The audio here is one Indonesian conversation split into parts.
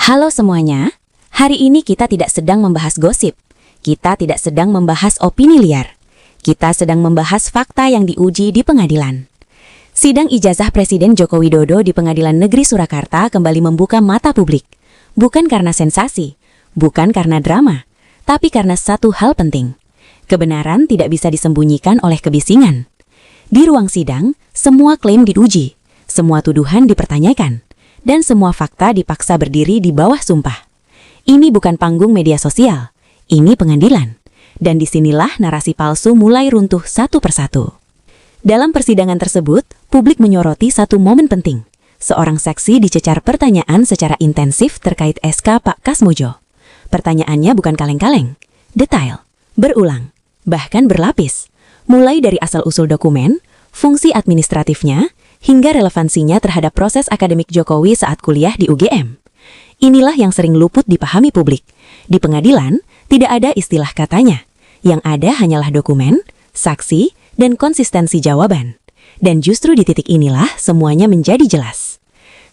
Halo semuanya, hari ini kita tidak sedang membahas gosip, kita tidak sedang membahas opini liar, kita sedang membahas fakta yang diuji di pengadilan. Sidang ijazah Presiden Joko Widodo di Pengadilan Negeri Surakarta kembali membuka mata publik, bukan karena sensasi, bukan karena drama, tapi karena satu hal penting. Kebenaran tidak bisa disembunyikan oleh kebisingan. Di ruang sidang, semua klaim diuji, semua tuduhan dipertanyakan, dan semua fakta dipaksa berdiri di bawah sumpah. Ini bukan panggung media sosial, ini pengadilan. Dan disinilah narasi palsu mulai runtuh satu persatu. Dalam persidangan tersebut, publik menyoroti satu momen penting. Seorang saksi dicecar pertanyaan secara intensif terkait SK Pak Kasmojo. Pertanyaannya bukan kaleng-kaleng, detail, berulang, bahkan berlapis. Mulai dari asal-usul dokumen, fungsi administratifnya, hingga relevansinya terhadap proses akademik Jokowi saat kuliah di UGM. Inilah yang sering luput dipahami publik. Di pengadilan, tidak ada istilah katanya. Yang ada hanyalah dokumen, saksi, dan konsistensi jawaban. Dan justru di titik inilah semuanya menjadi jelas.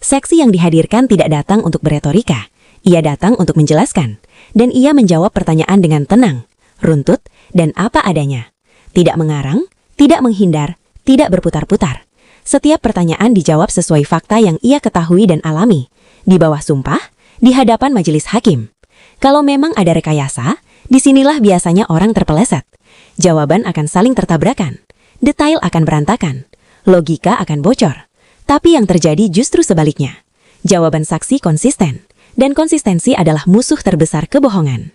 Saksi yang dihadirkan tidak datang untuk beretorika. Ia datang untuk menjelaskan. Dan ia menjawab pertanyaan dengan tenang, runtut, dan apa adanya. Tidak mengarang, tidak menghindar, tidak berputar-putar. Setiap pertanyaan dijawab sesuai fakta yang ia ketahui dan alami, di bawah sumpah, di hadapan majelis hakim. Kalau memang ada rekayasa, disinilah biasanya orang terpeleset. Jawaban akan saling tertabrakan, detail akan berantakan, logika akan bocor. Tapi yang terjadi justru sebaliknya. Jawaban saksi konsisten, dan konsistensi adalah musuh terbesar kebohongan.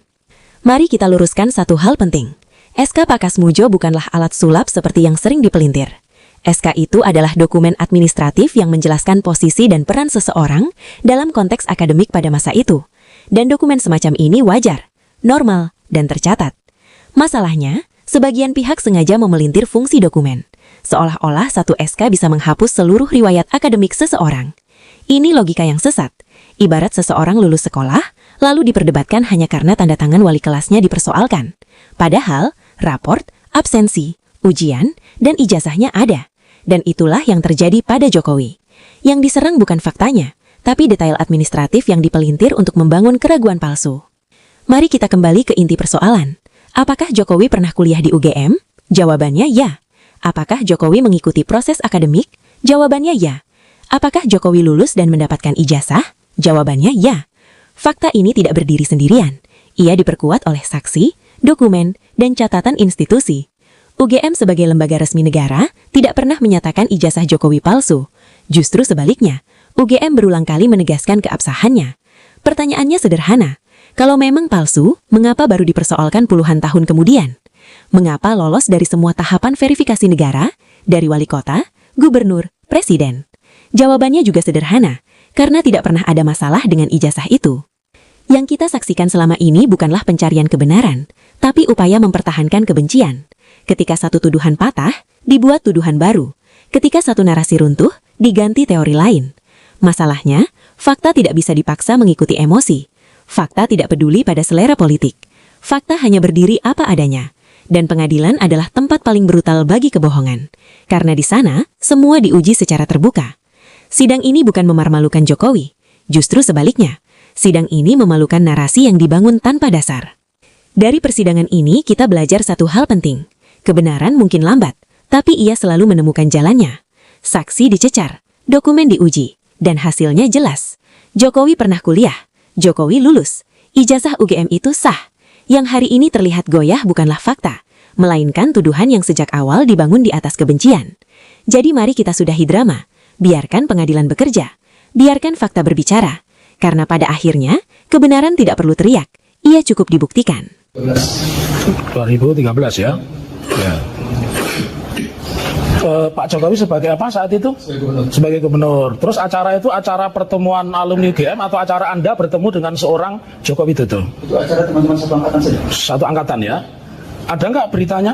Mari kita luruskan satu hal penting. SK Pak Kasmojo bukanlah alat sulap seperti yang sering dipelintir. SK itu adalah dokumen administratif yang menjelaskan posisi dan peran seseorang dalam konteks akademik pada masa itu. Dan dokumen semacam ini wajar, normal, dan tercatat. Masalahnya, sebagian pihak sengaja memelintir fungsi dokumen. Seolah-olah satu SK bisa menghapus seluruh riwayat akademik seseorang. Ini logika yang sesat. Ibarat seseorang lulus sekolah, lalu diperdebatkan hanya karena tanda tangan wali kelasnya dipersoalkan. Padahal, raport, absensi, ujian, dan ijazahnya ada. Dan itulah yang terjadi pada Jokowi. Yang diserang bukan faktanya, tapi detail administratif yang dipelintir untuk membangun keraguan palsu. Mari kita kembali ke inti persoalan. Apakah Jokowi pernah kuliah di UGM? Jawabannya ya. Apakah Jokowi mengikuti proses akademik? Jawabannya ya. Apakah Jokowi lulus dan mendapatkan ijazah? Jawabannya ya. Fakta ini tidak berdiri sendirian. Ia diperkuat oleh saksi, dokumen, dan catatan institusi. UGM sebagai lembaga resmi negara tidak pernah menyatakan ijazah Jokowi palsu. Justru sebaliknya, UGM berulang kali menegaskan keabsahannya. Pertanyaannya sederhana. Kalau memang palsu, mengapa baru dipersoalkan puluhan tahun kemudian? Mengapa lolos dari semua tahapan verifikasi negara, dari wali kota, gubernur, presiden? Jawabannya juga sederhana, karena tidak pernah ada masalah dengan ijazah itu. Yang kita saksikan selama ini bukanlah pencarian kebenaran, tapi upaya mempertahankan kebencian. Ketika satu tuduhan patah, dibuat tuduhan baru. Ketika satu narasi runtuh, diganti teori lain. Masalahnya, fakta tidak bisa dipaksa mengikuti emosi. Fakta tidak peduli pada selera politik. Fakta hanya berdiri apa adanya. Dan pengadilan adalah tempat paling brutal bagi kebohongan. Karena di sana, semua diuji secara terbuka. Sidang ini bukan memarmalukan Jokowi. Justru sebaliknya, sidang ini memalukan narasi yang dibangun tanpa dasar. Dari persidangan ini kita belajar satu hal penting. Kebenaran mungkin lambat, tapi ia selalu menemukan jalannya. Saksi dicecar, dokumen diuji, dan hasilnya jelas. Jokowi pernah kuliah, Jokowi lulus, ijazah UGM itu sah. Yang hari ini terlihat goyah bukanlah fakta, melainkan tuduhan yang sejak awal dibangun di atas kebencian. Jadi mari kita sudahi drama, biarkan pengadilan bekerja, biarkan fakta berbicara. Karena pada akhirnya, kebenaran tidak perlu teriak, ia cukup dibuktikan. 2013 ya. Ya. Pak Jokowi sebagai apa saat itu? Sebagai gubernur. Terus acara itu acara pertemuan alumni UGM atau acara Anda bertemu dengan seorang Joko Widodo? Itu acara teman-teman satu angkatan saja. Satu angkatan ya. Ada nggak beritanya?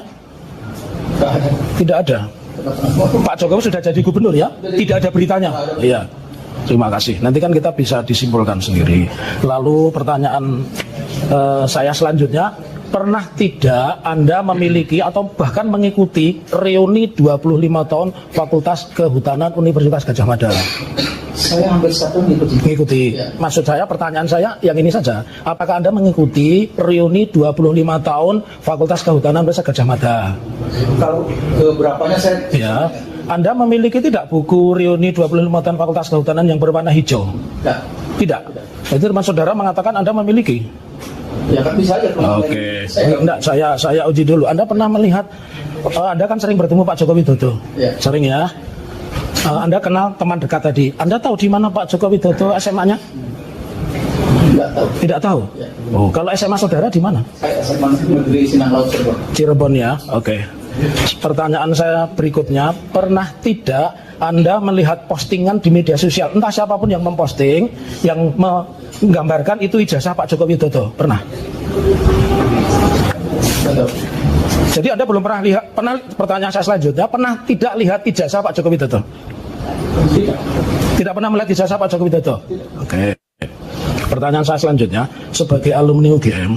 Tidak ada. Pak Jokowi sudah jadi gubernur ya? Tidak ada beritanya? Iya. Terima kasih. Nanti kan kita bisa disimpulkan sendiri. Lalu pertanyaan saya selanjutnya, pernah tidak Anda memiliki atau bahkan mengikuti reuni 25 tahun Fakultas Kehutanan Universitas Gadjah Mada? Saya hampir satu Mengikuti. Ya. Maksud saya, pertanyaan saya yang ini saja. Apakah Anda mengikuti reuni 25 tahun Fakultas Kehutanan Universitas Gadjah Mada? Kalau berapanya saya Ya. Anda memiliki tidak buku reuni 25 tahun Fakultas Kehutanan yang berwarna hijau? tidak. Tidak. Itu teman saudara mengatakan Anda memiliki. Ya kan bisa aja. Oke. Saya Enggak, saya uji dulu. Anda pernah melihat, Anda kan sering bertemu Pak Joko Widodo? Ya. Sering ya? Anda kenal teman dekat tadi. Anda tahu di mana Pak Joko Widodo SMA-nya? tidak tahu. Tidak tahu? Ya. Oh, kalau SMA saudara di mana? Saya SMA Negeri Sinang Laut Cirebon. Cirebon ya? Oke. Pertanyaan saya berikutnya, pernah tidak Anda melihat postingan di media sosial, entah siapapun yang memposting, yang menggambarkan itu ijazah Pak Joko Widodo? Pernah? Tidak tahu. Jadi Anda belum pernah lihat, pertanyaan saya selanjutnya, pernah tidak lihat ijazah Pak Joko Widodo? Tidak. Tidak pernah melihat ijazah Pak Joko Widodo? Oke. Pertanyaan saya selanjutnya, sebagai alumni UGM,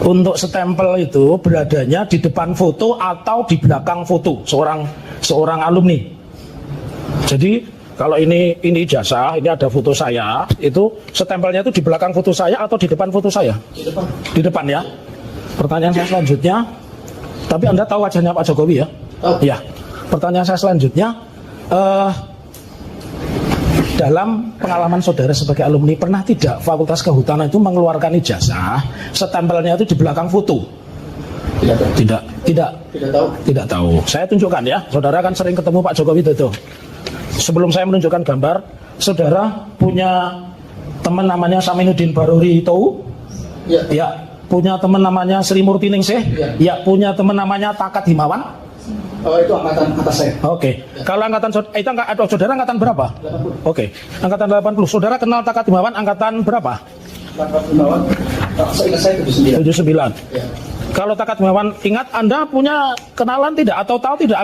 untuk stempel itu beradanya di depan foto atau di belakang foto seorang alumni. Jadi kalau ini ijazah, ini ada foto saya, itu stempelnya itu di belakang foto saya atau di depan foto saya? Di depan. Di depan ya. Pertanyaan saya selanjutnya, tapi Anda tahu wajahnya Pak Jokowi ya? Tahu. Ya. Pertanyaan saya selanjutnya, dalam pengalaman saudara sebagai alumni, pernah tidak Fakultas Kehutanan itu mengeluarkan ijazah, stempelnya itu di belakang foto? Tidak tahu. Tidak. Tidak tahu. Tidak tahu. Saya tunjukkan ya. Saudara kan sering ketemu Pak Joko Widodo. Sebelum saya menunjukkan gambar, saudara punya teman namanya Saminuddin Baruri tahu? Ya. Ya. Punya teman namanya Sri Murti Ningsih? Ya. Ya. Punya teman namanya Takat Himawan? Oh, itu angkatan atas saya. Oke. Kalau angkatan itu saudara angkatan berapa? 80. Oke. Angkatan 80. Saudara kenal Takat Himawan angkatan berapa? Angkatan Himawan. Saya ingat saya 79. 79. Ya. Kalau Takat Himawan, ingat Anda punya kenalan tidak atau tahu tidak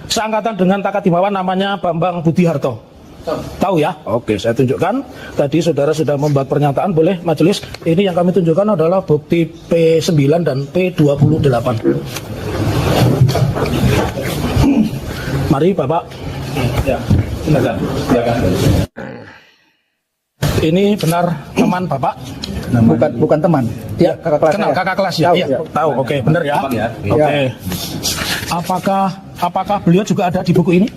seangkatan dengan Takat Himawan namanya Bambang Budiharto? Tahu. Tahu ya? Oke, saya tunjukkan. Tadi saudara sudah membuat pernyataan, boleh majelis. Ini yang kami tunjukkan adalah bukti P9 dan P28. Mari Bapak. Ya. Silakan. Ini benar teman Bapak? Bukan teman. Dia kakak kelas. Kenal saya. kakak kelas ya? Tahu, Iya, ya. tahu. Oke, benar ya? Ya. Oke. Apakah beliau juga ada di buku ini?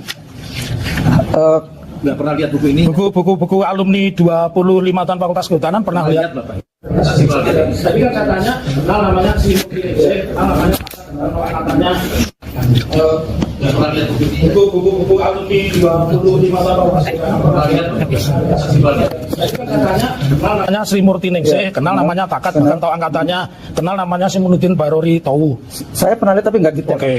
Nggak pernah lihat buku ini. Buku alumni 25 tahun Fakultas Kehutanan pernah lihat? Bapak. Tapi kan katanya kenal namanya si namanya katanya buku alumni 25 tahun Fakultas Kehutanan. Tapi kan katanya kenal namanya Sri Murti Ningsih, kenal namanya Takat, bahkan tahu angkatannya, kenal namanya Saminuddin Baruri tahu. Saya pernah lihat tapi nggak detail. Oke.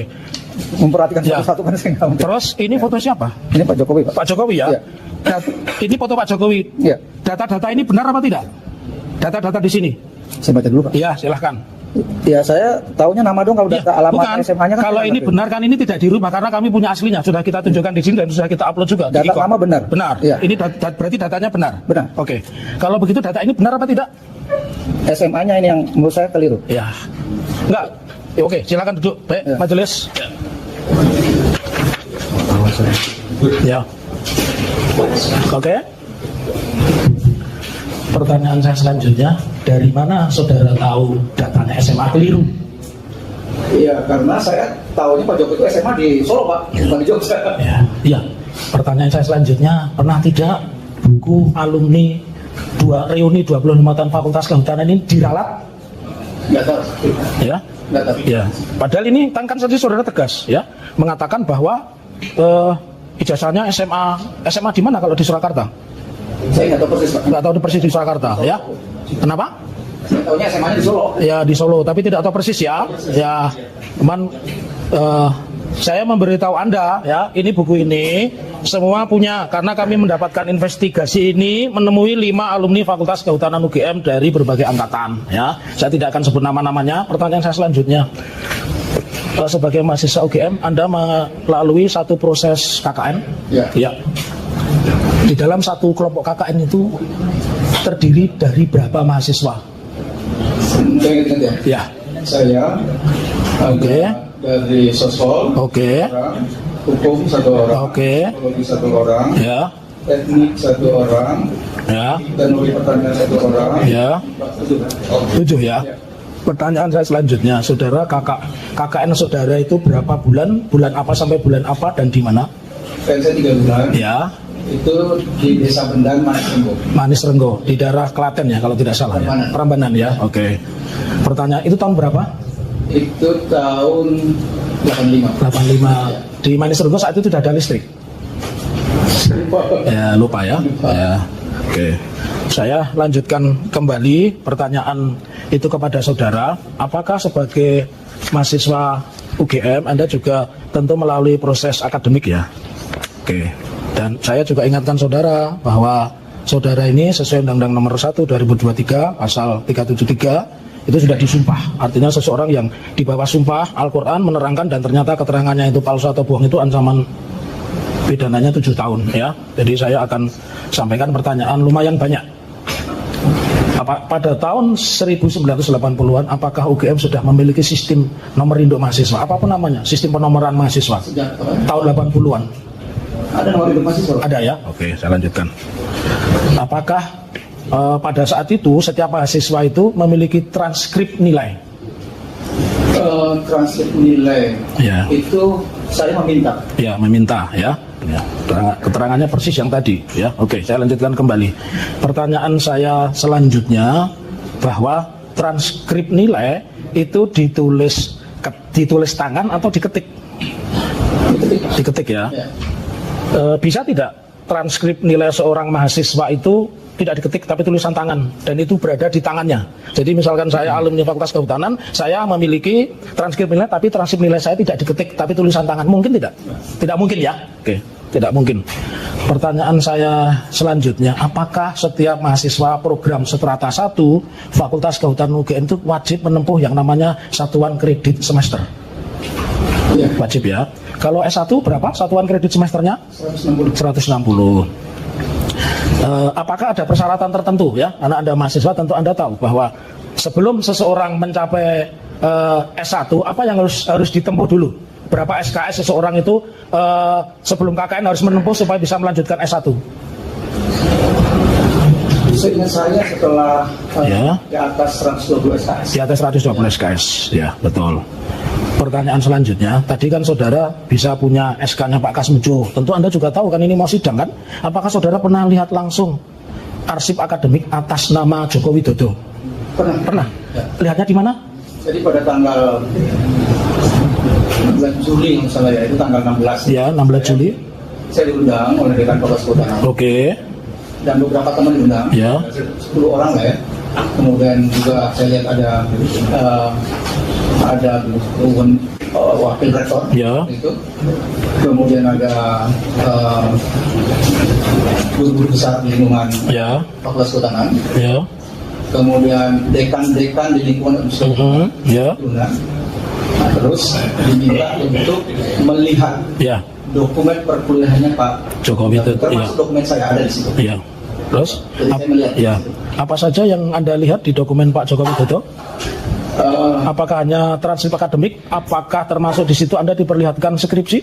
Memperhatikan Ya. satu-satu kan saya nggak. Terus ini foto siapa? Ini Pak Jokowi, Pak. Pak Jokowi ya? Iya. Ini foto Pak Jokowi. Iya. Data-data ini benar apa tidak? Data-data di sini. Saya baca dulu, Pak. Iya, silahkan. Ya, saya taunya nama dong kalau data alamat Bukan. SMA-nya kan. Kalau saya ini ngerti. benar kan ini tidak dirubah karena kami punya aslinya. Sudah kita tunjukkan di sini dan sudah kita upload juga. di Data Icon. lama benar? Benar. Iya. Ini berarti datanya benar. Benar. Oke. Kalau begitu data ini benar apa tidak? SMA-nya ini yang menurut saya keliru. Ya. Enggak. Ya, oke, silakan duduk. Baik, Ya. majelis. Ya. Oke. Pertanyaan saya selanjutnya, dari mana saudara tahu datanya SMA keliru? Iya, karena saya tahunya Pak Jokowi itu SMA di Solo, Pak, bukan di Jogja. Ya. Iya. Pertanyaan saya selanjutnya, pernah tidak buku alumni reuni 25 tahun Fakultas Kehutanan ini diralat? Nggak tahu. Ya. Nggak tahu. Ya. Padahal ini kan tadi saudara tegas ya, mengatakan bahwa ijazahnya SMA di mana kalau di Surakarta? Saya nggak tahu persis, Pak. Nggak tahu persis di Surakarta ya. Kenapa? Saya tahunya SMA-nya di Solo. Ya di Solo, tapi tidak tahu persis ya. Ya, teman, saya memberitahu Anda ya, ini buku ini semua punya karena kami mendapatkan investigasi ini menemui 5 alumni Fakultas Kehutanan UGM dari berbagai angkatan ya. Saya tidak akan sebut nama-namanya. Pertanyaan saya selanjutnya, sebagai mahasiswa UGM, Anda melalui satu proses KKN? Ya. Ya. Di dalam satu kelompok KKN itu terdiri dari berapa mahasiswa? Saya ingat ya. Ya, saya. Oke. Dari sosial. Oke. Orang, hukum 1 orang. Oke. Psikologi 1 orang. Ya. Teknik 1 orang. Ya. Teknologi pertanian 1 orang. Ya. 7 ya. Ya. Pertanyaan saya selanjutnya, saudara KKN saudara itu berapa bulan? Bulan apa sampai bulan apa dan di mana? Saya 3 bulan. Ya. Itu di Desa Bendan, Manis Renggo. Manis Renggo di daerah Klaten ya kalau tidak salah ya. Prambanan. Prambanan ya. Oke. Pertanyaan itu tahun berapa? Itu tahun 85. 85. Di Manis Renggo saat itu sudah ada listrik. Ya, lupa ya. Ya. Oke. Saya lanjutkan kembali pertanyaan itu kepada saudara. Apakah sebagai mahasiswa UGM Anda juga tentu melalui proses akademik ya? Oke. Dan saya juga ingatkan saudara bahwa saudara ini sesuai Undang-Undang Nomor 1 2023 pasal 373 itu sudah disumpah. Artinya seseorang yang di bawah sumpah Al-Quran menerangkan dan ternyata keterangannya itu palsu atau bohong itu ancaman pidananya 7 tahun ya. Jadi saya akan sampaikan pertanyaan lumayan banyak. Pada tahun 1980-an apakah UGM sudah memiliki sistem nomor induk mahasiswa? Apapun namanya, sistem penomoran mahasiswa. Tahun 80-an. Ada nomor induk mahasiswa? Ada ya? Oke, saya lanjutkan. Apakah pada saat itu setiap mahasiswa itu memiliki transkrip nilai? Transkrip nilai Ya. itu saya meminta. Ya, meminta ya. Ya, keterangannya persis yang tadi ya. Oke, saya lanjutkan kembali. Pertanyaan saya selanjutnya bahwa transkrip nilai itu ditulis tangan atau diketik? Diketik ya. Ya. Bisa tidak transkrip nilai seorang mahasiswa itu tidak diketik tapi tulisan tangan dan itu berada di tangannya. Jadi misalkan saya alumni Fakultas Kehutanan, saya memiliki transkrip nilai tapi transkrip nilai saya tidak diketik tapi tulisan tangan. Mungkin tidak? Tidak mungkin ya? Oke, tidak mungkin. Pertanyaan saya selanjutnya, apakah setiap mahasiswa program Strata 1 Fakultas Kehutanan UGM itu wajib menempuh yang namanya satuan kredit semester? Ya. Wajib ya. Kalau S1 berapa satuan kredit semesternya? 160. 160. Apakah ada persyaratan tertentu ya? Karena Anda mahasiswa tentu Anda tahu bahwa sebelum seseorang mencapai S1 apa yang harus ditempuh dulu? Berapa SKS seseorang itu sebelum KKN harus menempuh supaya bisa melanjutkan S1? Seingat saya setelah Ya. di atas 120 SKS. Di atas 120 SKS, ya betul. Pertanyaan selanjutnya, tadi kan saudara bisa punya SK-nya Pak Kasmujo. Tentu Anda juga tahu kan ini mau sidang kan? Apakah saudara pernah lihat langsung arsip akademik atas nama Joko Widodo? Pernah. Pernah? Ya. Lihatnya di mana? Jadi pada tanggal 16 Juli misalnya ya, itu tanggal 16. Ya, 16 Juli. Saya diundang oleh Dekan Fakultas Kehutanan. Oke. Dan beberapa teman diundang. Ya. 10 orang lah ya. Kemudian juga saya lihat ada wakil rektor Ya. itu. Kemudian ada guru-guru besar di lingkungan Ya. Fakultas Kehutanan. Ya. Kemudian dekan-dekan di lingkungan universitas Ya. diundang. Nah, terus diminta untuk melihat Ya. dokumen perkuliahannya Pak Joko Widodo. termasuk Ya. dokumen saya ada di situ. Ya. Terus? Jadi saya melihat. Ya. Apa saja yang Anda lihat di dokumen Pak Joko Widodo? Apakah hanya transkrip akademik? Apakah termasuk di situ Anda diperlihatkan skripsi?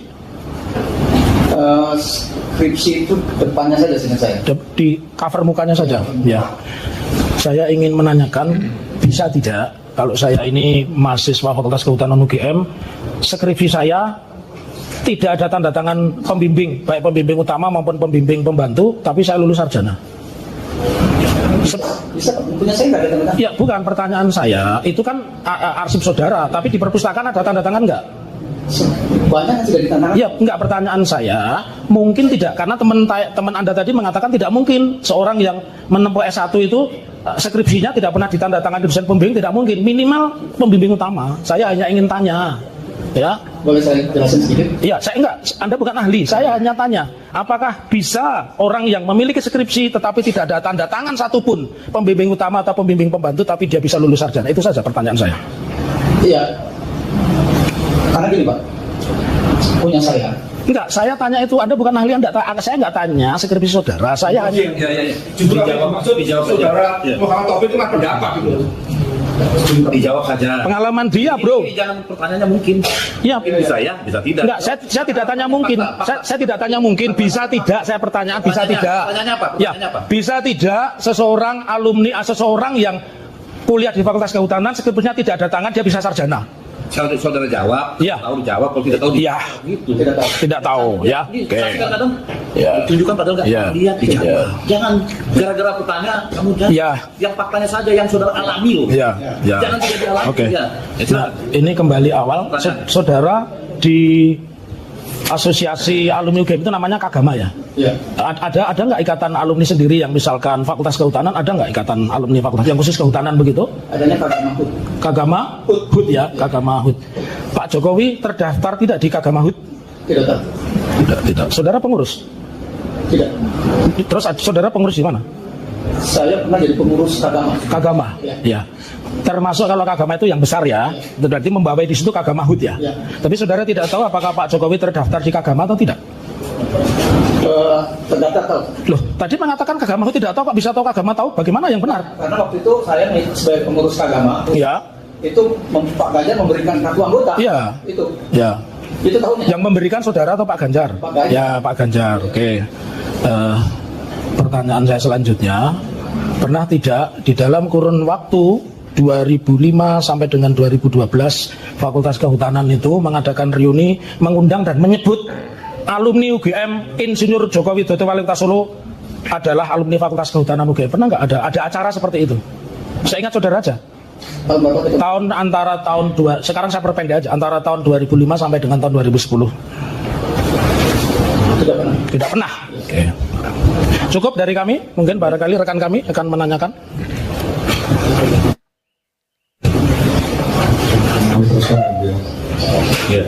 Skripsi itu depannya saja seingat saya. Di cover mukanya saja. Ya. Saya ingin menanyakan, bisa tidak kalau saya ini mahasiswa Fakultas Kehutanan UGM, skripsi saya tidak ada tanda tangan pembimbing, baik pembimbing utama maupun pembimbing pembantu, tapi saya lulus sarjana. Bisa, punya saya nggak ada tanda tangan. Ya, bukan pertanyaan saya. Itu kan arsip saudara, tapi di perpustakaan ada tanda tangan nggak? Banyak yang sudah ditandatangan. Ya, enggak, pertanyaan saya, mungkin tidak, karena teman Anda tadi mengatakan tidak mungkin seorang yang menempuh S1 itu skripsinya tidak pernah ditandatangani dosen pembimbing, tidak mungkin, minimal pembimbing utama. Saya hanya ingin tanya, ya. Boleh saya jelasin sedikit? Iya, saya enggak, Anda bukan ahli, saya hanya tanya, apakah bisa orang yang memiliki skripsi tetapi tidak ada tanda tangan satupun pembimbing utama atau pembimbing pembantu tapi dia bisa lulus sarjana? Itu saja pertanyaan saya. Iya. Karena gini Pak, punya saya. Enggak, saya tanya itu, Anda bukan ahli, saya enggak tanya skripsi saudara, saya hanya... Justru dijawab saudara Ya. Muhammad Taufik itu kan pendapat gitu. Dijawab saja. Pengalaman dia, bro. Ini jangan pertanyaannya mungkin. Iya. Mungkin bisa ya, bisa tidak. Enggak, saya tidak tanya mungkin. Saya tidak tanya mungkin, bisa tidak. Saya pertanyaan bisa tidak. Pertanyaannya apa? Ya, Pertanyaannya apa? bisa tidak seseorang alumni, seseorang yang kuliah di Fakultas Kehutanan, skripsinya tidak ada tangan, dia bisa sarjana. Saudara jawab, Iya. tahu dijawab, kalau tidak tahu Iya. gitu. Tidak tahu, ya. Ini Oke. saksi kadang Ya. tunjukkan padahal nggak Ya. lihat dijawab. Ya. Jangan gara-gara pertanyaan kamu jangan. Ya. Yang faktanya saja yang saudara alami loh. Ya, ya. Jangan tidak dialami. Oke. Ya. Nah, ini kembali awal. Saudara di asosiasi alumni UGM itu namanya Kagama ya? Ya. Ada nggak ikatan alumni sendiri yang misalkan Fakultas Kehutanan, ada nggak ikatan alumni fakultas yang khusus kehutanan begitu? Adanya Kagama HUT. Kagama HUT ya, Kagama HUT. Pak Jokowi terdaftar tidak di Kagama HUT? Tidak tahu. Tidak. Saudara pengurus? Tidak. Terus saudara pengurus di mana? Saya pernah jadi pengurus Kagama. Kagama. Ya. Ya. Termasuk kalau Kagama itu yang besar ya, itu berarti membawai di situ Kagama HUT ya. Ya. Tapi saudara tidak tahu apakah Pak Jokowi terdaftar di Kagama atau tidak? Terdaftar tahu. Loh, tadi mengatakan Kagama HUT tidak tahu, kok bisa tahu Kagama tahu? Bagaimana yang benar? Karena waktu itu saya sebagai pengurus Kagama, Ya. itu Pak Ganjar memberikan kartu anggota. Iya. Itu. Ya. Itu tahunnya. Yang memberikan saudara atau Pak Ganjar? Pak Ganjar. Ya, Pak Ganjar. Oke. Pertanyaan saya selanjutnya, pernah tidak di dalam kurun waktu 2005 sampai dengan 2012 Fakultas Kehutanan itu mengadakan reuni, mengundang dan menyebut alumni UGM Insinyur Joko Widodo Wali Kota Solo adalah alumni Fakultas Kehutanan UGM? Pernah nggak ada acara seperti itu? Saya ingat saudara aja. Tahun berapa itu? Antara tahun sekarang saya perpendek aja, antara tahun 2005 sampai dengan tahun 2010. Tidak pernah. Tidak pernah. Oke. Cukup dari kami, mungkin barangkali rekan kami akan menanyakan. Kami teruskan Ya.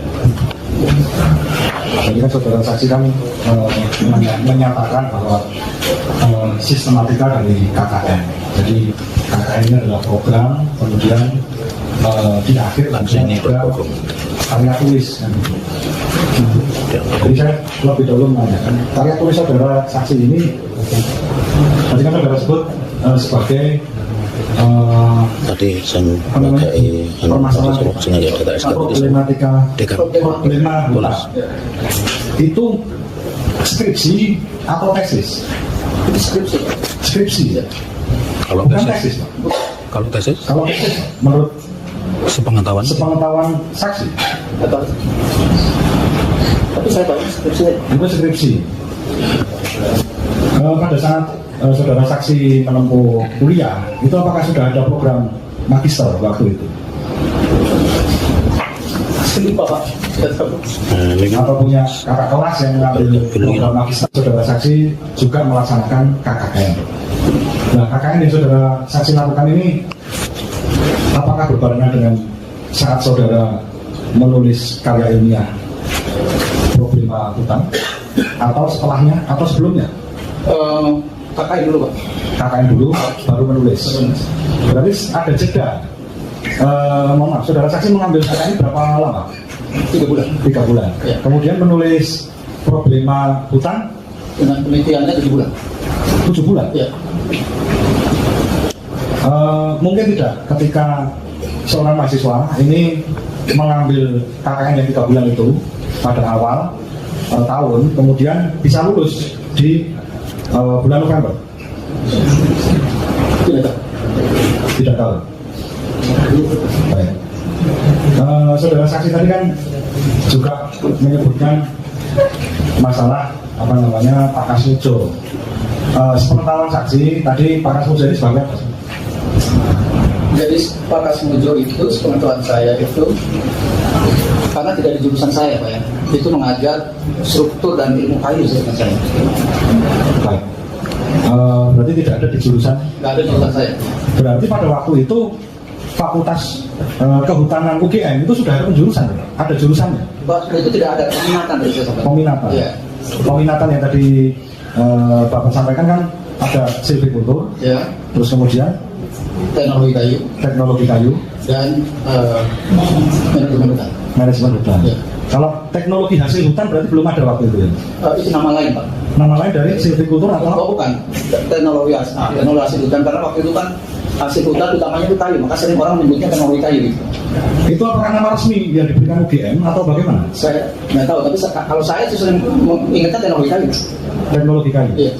Tadi kan saudara saksi kan menyatakan bahwa sistematika dari KKN. Jadi KKN ini adalah program, kemudian di akhir langsung ada karya tulis. Kan. Jadi saya lebih dahulu menanyakan karya tulis saudara saksi ini, tadi kan saudara sebut sebagai tadi saya memakai permasalahan sengaja data SK problematika problema hutan. Itu skripsi atau tesis? Skripsi. Skripsi ya. kalau Bukan tesis tesis, Pak. kalau tesis Kalau tesis menurut sepengetahuan sepengetahuan saksi Atau tapi saya tahu skripsi. itu skripsi. Pada saat saudara saksi menempuh kuliah, itu apakah sudah ada program magister waktu itu? Lupa Pak. Tidak tahu. ini kan Atau punya kakak kelas yang mengambil program magister? Saudara saksi juga melaksanakan KKN. Nah, KKN yang saudara saksi lakukan ini apakah berbarengan dengan saat saudara menulis karya ilmiah problema hutan, atau setelahnya atau sebelumnya? KKN dulu Pak. KKN dulu baru menulis. Berarti ada jeda. Mohon maaf, saudara saksi mengambil KKN berapa lama? 3 bulan. 3 bulan. Ya. Kemudian menulis problema hutan Dengan penelitiannya 7 bulan. 7 bulan. Ya. Mungkin tidak ketika seorang mahasiswa ini mengambil KKN yang 3 bulan itu pada awal tahun, kemudian bisa lulus di bulan November. Tidak tahu. Tidak tahu. Baik. Saudara saksi tadi kan juga menyebutkan masalah apa namanya Pak Kasmujo. Sepengetahuan saksi tadi Pak Kasmujo ini sebagai apa? Jadi Pak Kasmujo itu sepengetahuan saya itu karena tidak di jurusan saya Pak ya, itu mengajar struktur dan ilmu kayu seingat saya. Baik. Berarti tidak ada di jurusan. Nggak ada jurusan saya. Berarti pada waktu itu Fakultas Kehutanan UGM itu sudah ada penjurusan, ada jurusannya. Waktu itu tidak ada peminatan dari saya. Peminatan. Iya. Peminatan yang tadi Bapak sampaikan kan ada silvikultur, Ya. terus kemudian Teknologi kayu dan manajemen hutan. manajemen hutan. Ya. Kalau teknologi hasil hutan berarti belum ada waktu itu ya. Itu nama lain Pak. Nama lain dari silvikultur atau Oh bukan teknologi hasil hutan karena waktu itu kan hasil hutan utamanya itu kayu, maka sering orang menyebutnya teknologi kayu gitu. Itu apakah nama resmi yang diberikan UGM atau bagaimana? Saya nggak tahu, tapi kalau saya itu sering mengingatkan teknologi kayu. Teknologi kayu. Iya.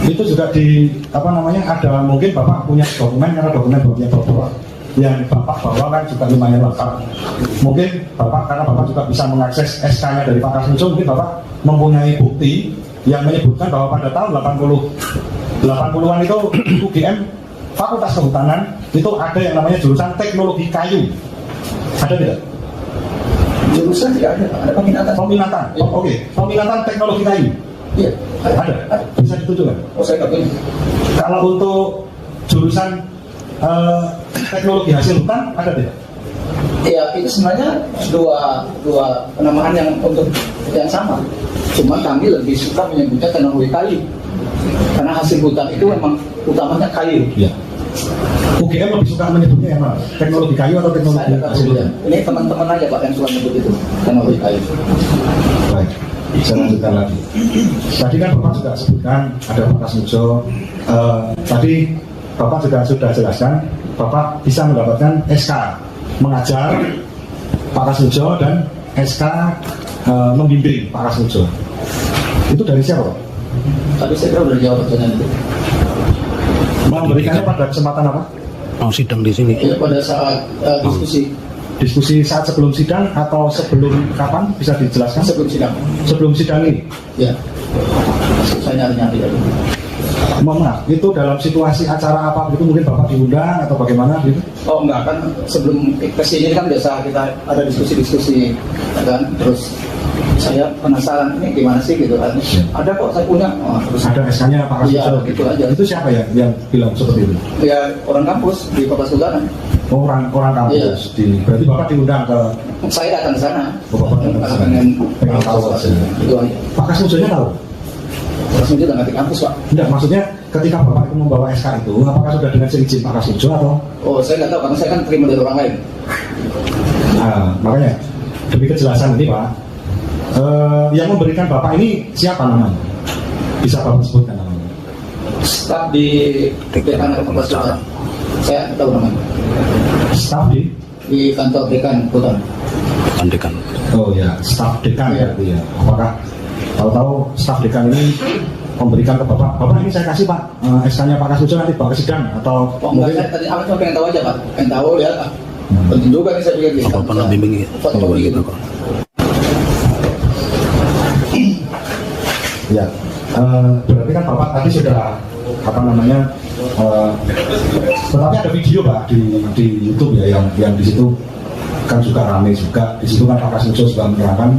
Itu juga di ada mungkin Bapak punya dokumen, karena dokumen Bapak yang Bapak bawa kan juga lumayan lengkap. Mungkin karena Bapak juga bisa mengakses SK-nya dari Pak Kasmujo, mungkin Bapak mempunyai bukti yang menyebutkan bahwa pada tahun 80-an itu UGM Fakultas Kehutanan itu ada yang namanya jurusan teknologi kayu. Ada tidak? Jurusan tidak ada peminatan. Peminatan. Ya. Oh, Oke. Peminatan teknologi kayu. Iya. Ada. Bisa ditunjukkan. Oh, saya nggak punya. Kalau untuk jurusan teknologi hasil hutan ada tidak? Ya, itu sebenarnya dua penamaan yang untuk yang sama. Cuma kami lebih suka menyebutnya teknologi kayu. Karena hasil hutan itu memang utamanya kayu. Iya. UGM lebih suka menyebutnya yang mana? Teknologi kayu atau teknologi Saya nggak hasil tahu ya. hutan? Ini teman-teman aja Pak yang suka menyebut itu teknologi kayu. Baik. Saya lanjutkan lagi. Tadi kan Bapak juga sebutkan ada Pak Kasmujo. Tadi Bapak juga sudah jelaskan Bapak bisa mendapatkan SK mengajar Pak Kasmujo dan SK membimbing Pak Kasmujo. Itu dari siapa Pak? Tapi saya kira udah dijawab pertanyaan itu. Memberikannya pada kesempatan apa? Mau sidang di sini. Ya, pada saat diskusi Diskusi saat sebelum sidang atau sebelum kapan bisa dijelaskan? sebelum sidang. Sebelum sidang ini. Ya. Saya nyari-nyari aja. Mohon maaf, itu dalam situasi acara apa itu mungkin Bapak diundang atau bagaimana gitu? Oh enggak, kan sebelum kesini kan biasa kita ada diskusi-diskusi kan, terus saya penasaran ini gimana sih gitu kan. Ada kok saya punya. Oh, terus Ada SK-nya Pak Iya, Kasmujo. gitu aja. Itu siapa ya yang bilang seperti itu? ya orang kampus di Fakultas Kehutanan. Orang kampus. Berarti Bapak diundang ke Saya datang ke sana. Oh, Bapak datang ke sana. Pengen tahu aja. Itu aja. Pak Kasmujonya tahu? Terus dia udah ngerti kampus Pak. Enggak, maksudnya ketika Bapak itu membawa SK itu, apakah sudah dengan seizin Pak Kasmujo atau? Oh saya nggak tahu karena saya kan terima dari orang lain. Nah, makanya demi kejelasan ini Pak, yang memberikan Bapak ini siapa namanya? Bisa Bapak sebutkan namanya? Staf di dekan Fakultas Kehutanan. Saya nggak tahu namanya. Staf Di kantor dekan Kehutanan. Pandekan. Oh ya, staf dekan Iya. berarti ya. Apakah tahu-tahu staf dekan ini memberikan ke Bapak, Bapak ini saya kasih Pak SK-nya Pak Kasmujo nanti Bapak ke sidang atau Oh enggak, saya tadi awal cuma pengen tahu aja Pak. Pengen tahu lihat Pak. Penting juga nih saya pikir gitu. Apa pernah bimbing ya? Oh, gitu kok. ya berarti kan Bapak tadi sudah tetapi ada video Pak di YouTube ya yang di situ kan juga ramai juga. Di situ kan Pak Kasmujo juga menerangkan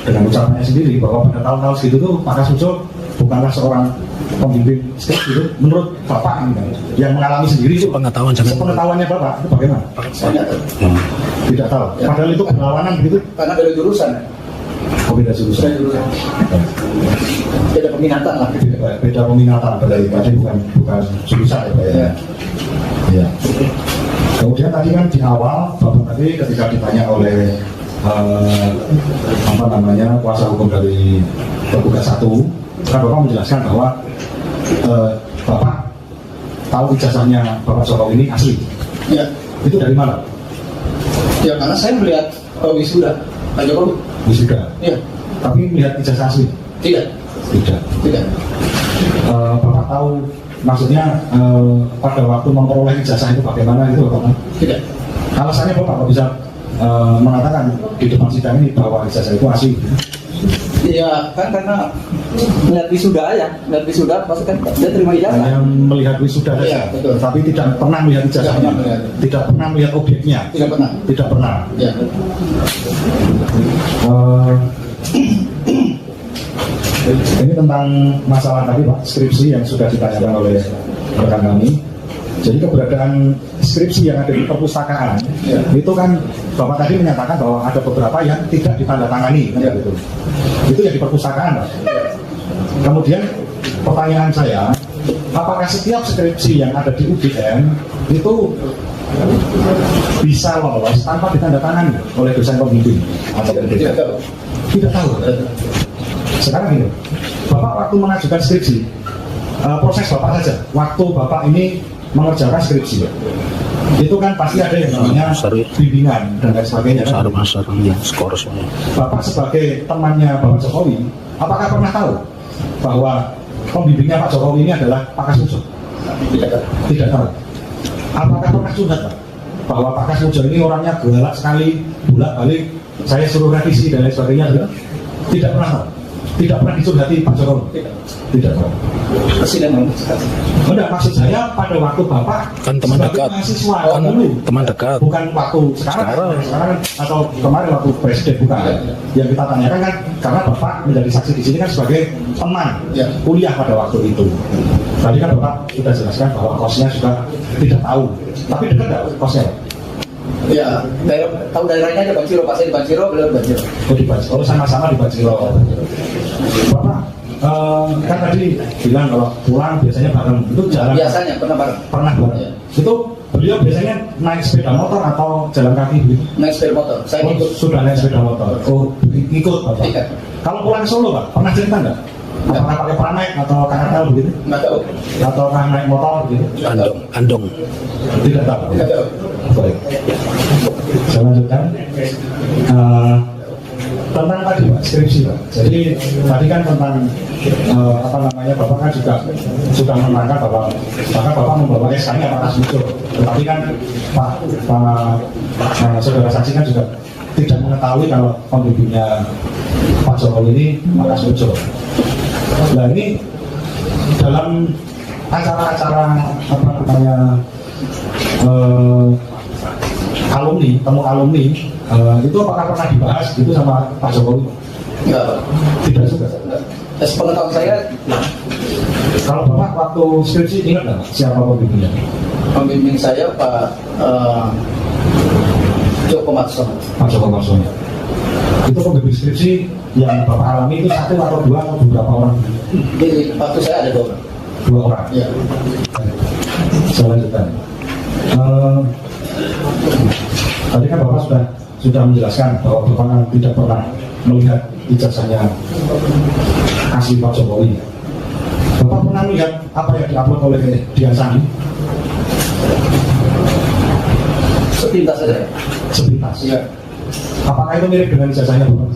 dengan ucapannya sendiri bahwa pada tahun-tahun segitu tuh Pak Kasmujo bukanlah seorang pembimbing skrip gitu. Menurut Bapak ini kan, yang mengalami sendiri itu Pengetahuan jangan. sepengetahuannya Bapak itu bagaimana? Saya nggak tahu. Tidak tahu. Ya. Padahal itu berlawanan gitu. Karena beda jurusan. Oh, beda jurusan. Beda jurusan. Beda peminatan lah. Beda peminatan berarti bukan jurusan ya Pak ya. Ya. Ya. Kemudian tadi kan di awal Bapak tadi ketika ditanya oleh kuasa hukum dari tergugat 1, kan Bapak menjelaskan bahwa Bapak tahu ijazahnya Bapak Jokowi ini asli. Ya. Itu dari mana? Ya karena saya melihat wisuda Pak Jokowi. Wisuda. Iya. Tapi melihat ijazah asli? Tidak. Tidak. Tidak. Bapak tahu maksudnya pada waktu memperoleh ijazah itu bagaimana itu Bapak? Tidak. Alasannya Bapak kok bisa mengatakan di depan sidang ini bahwa ijazah itu asli? Iya kan karena melihat wisuda ya, melihat wisuda pasti kan dia terima ijazah. Hanya melihat wisuda saja, Iya, betul. tapi tidak pernah melihat ijazahnya, Tidak pernah melihat. tidak pernah melihat objeknya, Tidak pernah. tidak pernah. Ya. Ini tentang masalah tadi Pak, skripsi yang sudah ditanyakan oleh rekan kami. Jadi keberadaan skripsi yang ada di perpustakaan Ya. itu kan Bapak tadi menyatakan bahwa ada beberapa yang tidak ditandatangani kan Ya. gitu. Itu yang di perpustakaan Pak. Kemudian pertanyaan saya, apakah setiap skripsi yang ada di UGM itu bisa lolos tanpa ditandatangani oleh dosen pembimbing atau Tidak tahu. tidak tahu. Sekarang gini, Bapak waktu mengajukan skripsi, proses Bapak saja, waktu Bapak ini mengerjakan skripsi. Itu kan pasti ada yang namanya bimbingan dan lain sebagainya. Kan? Skor semua. Bapak sebagai temannya Bapak Jokowi, apakah pernah tahu bahwa pembimbingnya Pak Jokowi ini adalah Pak Kasmujo? Tidak tahu. Apakah pernah curhat Pak? Bahwa Pak Kasmujo ini orangnya galak sekali, bolak-balik, saya suruh revisi dan lain sebagainya. Tidak pernah tahu. Tidak pernah dicurhati Pak Jokowi. Tidak tahu. Presiden Enggak, maksud saya pada waktu Bapak Kan teman sebagai dekat. mahasiswa Kan dulu. teman dekat. Bukan waktu sekarang atau kemarin waktu presiden, bukan. Yang kita tanyakan kan karena Bapak menjadi saksi di sini kan sebagai teman kuliah pada waktu itu. Tadi kan Bapak sudah jelaskan bahwa kosnya juga tidak tahu. Tapi dekat nggak kosnya? Ya, tahu daerahnya ada Banjiro, Pak, saya di Banjiro, beliau di Banjiro. Oh di Banjiro, oh sama-sama di Banjiro. Bapak kan tadi bilang kalau pulang biasanya bareng, itu jalan. Biasanya pernah bareng. Pernah bareng. Ya. Itu beliau biasanya naik sepeda motor atau jalan kaki begitu? Naik sepeda motor, saya Oh, ikut. sudah naik sepeda motor. Oh, ikut Bapak. Iya. Kalau pulang ke Solo Pak, pernah cerita nggak? Apakah pakai Pranaik atau KRL begitu? Nggak tahu. Atau naik motor begitu? Andong. Tidak tahu. Nggak tahu. Baik. Saya lanjutkan. Tentang tadi Pak, skripsi Pak. Jadi tadi kan tentang apa namanya, Bapak kan juga sudah menerangkan bahwa bahkan Bapak membawa SK-nya Pak Kasmujo. Tetapi kan Pak saudara saksi kan juga tidak mengetahui kalau pembimbingnya Pak Jokowi ini Pak Kasmujo. Nah ini dalam acara-acara apa namanya alumni, temu alumni, itu apakah pernah dibahas gitu sama Pak Jokowi? Enggak, Pak. Tidak juga. Enggak. Sepengetahuan saya, Kalau Bapak waktu skripsi ingat nggak siapa pembimbingnya? pembimbing saya Pak Joko Marsono. Pak Joko Marsono. Itu pembimbing skripsi yang Bapak alami itu satu atau dua atau beberapa orang? Di waktu saya ada 2 orang. 2 orang. Ya. Saya lanjutkan. Tadi kan Bapak sudah menjelaskan bahwa Bapak tidak pernah melihat ijazahnya asli Pak Jokowi. Bapak pernah melihat apa yang diupload oleh Dian Sandi? Sepintas saja. Sepintas. Ya. Apakah itu mirip dengan ijazahnya Bapak?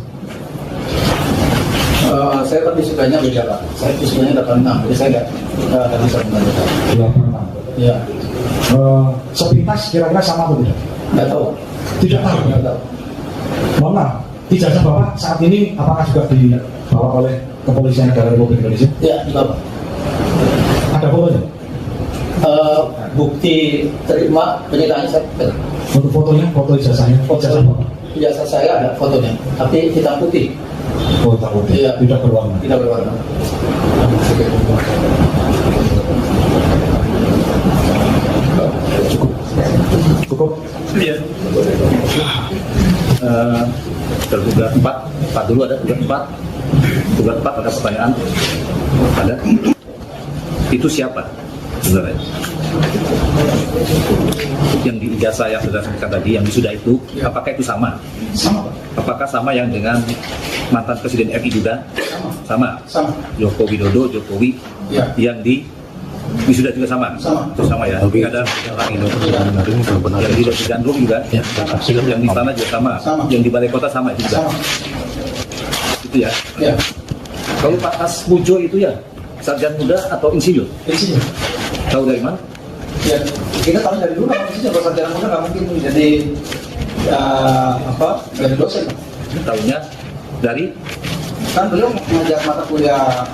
Saya kan disukanya beda Pak. Saya disukanya 86, jadi saya nggak bisa mengajarkan. Tidak pernah. Ya. Sepintas kira-kira sama atau tidak? Nggak tahu. Tidak tahu. Nggak tahu. Mohon maaf, ijazah Bapak saat ini apakah juga dibawa oleh Kepolisian Negara Republik Indonesia? Ya, di Bapak. Ada fotonya? Bukti terima penyitaannya saya. Untuk fotonya, foto ijazahnya, ijazah Bapak. Ijazah saya ada fotonya, tapi hitam putih, Oh, tak putih, Iya. tidak berwarna. tidak berwarna. Cukup. Iya. Terduga 4 dulu ada terduga 4 ada pertanyaan. Ada. Itu siapa sebenarnya? Yang di ijazah yang sudah sebutkan tadi, yang sudah itu, apakah itu sama? Sama Pak. Apakah sama yang dengan mantan Presiden RI juga? Sama. Sama. Joko Widodo, Jokowi, Ya. yang di wisuda juga sama. Sama. Itu sama ya. Tapi ada orang ini. Ini benar-benar Yang di Gandrung juga. Ya, saksikan Yang di sana juga sama. Sama. Yang di Balai Kota sama itu juga. Sama. Itu ya. Ya. Kalau Pak Kasmujo itu ya sarjana muda atau insinyur? Di sini. Tahu dari mana? Ya, kita tahu dari dulu kalau di sini kalau sarjana muda nggak mungkin menjadi dari dosen. Tahunya dari Kan beliau mengajar mata kuliah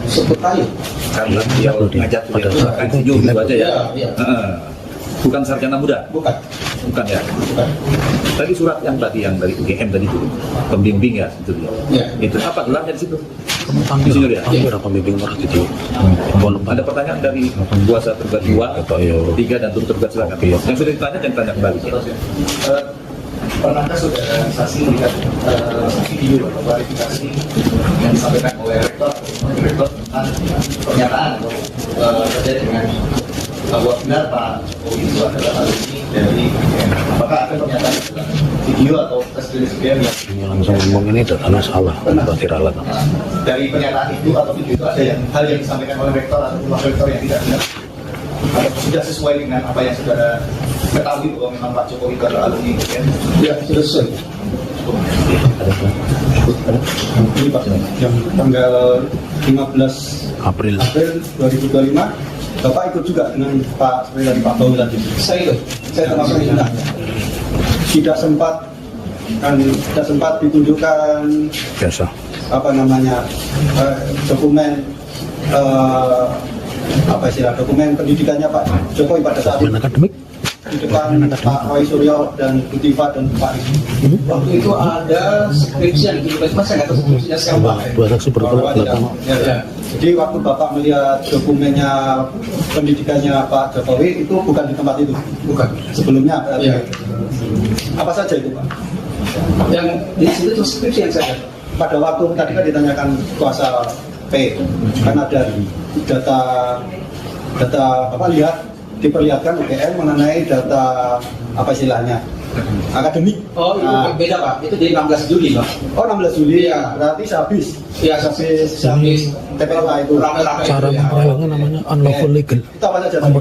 sebut kayu. karena dia ngajar kuliah insinyur gitu aja ya. Iya. Heeh. Bukan sarjana muda, Bukan. bukan ya. Bukan. Tadi surat yang dari UGM tadi itu pembimbing ya itu dia. Iya. Itu apa gelarnya di situ? panggil Insinyur ya? berapa pembimbing orang gitu. Ada pertanyaan dari kuasa tergugat 2, 3 dan turut tergugat silakan. Yang sudah ditanya jangan tanya kembali. Pernahkah saudara saksi melihat video atau klarifikasi yang disampaikan oleh rektor tentang pernyataan atau terkait dengan bahwa benar Pak Jokowi itu adalah alumni dari apakah ada pernyataan video atau tes yang Ini langsung ngomong ini dana salah, berarti ralat. dari pernyataan itu atau video itu ada hal yang disampaikan oleh rektor atau wakil rektor yang tidak benar? Ada sudah sesuai dengan apa yang saudara ketahui bahwa memang Pak Jokowi itu adalah alumni UGM? Ya, sudah sesuai. Ini Pak, yang tanggal 15 April. April 2025, Bapak ikut juga dengan Pak seperti tadi Pak Bau tadi. Saya itu. Saya termasuk yang tidak sempat ditunjukkan Biasa. dokumen dokumen pendidikannya Pak Jokowi pada saat Dokumen itu akademik. di depan Pak Roy Suryo dan Bu Tifa dan Pak Rizky. Waktu itu ada skripsi yang dikirimkan, Mas, saya nggak tahu skripsinya siapa. Dua saksi Bahwa tidak. bertemu. Ya. Jadi waktu Bapak melihat dokumennya pendidikannya Pak Jokowi itu bukan di tempat itu, Bukan. sebelumnya. Ya. Apa saja itu Pak? Yang di situ itu skripsi yang saya dapat. Pada waktu tadi kan ditanyakan kuasa P, kan ada data apa diperlihatkan UGM mengenai data apa istilahnya akademik. Oh, itu Nah, beda Pak. Itu di 16 Juli Pak. oh 16 Juli Iya. berarti sehabis Iya, habis TPK itu. rame-rame Cara itu, ya. memperolehnya namanya unlawful legal. Itu apa saja?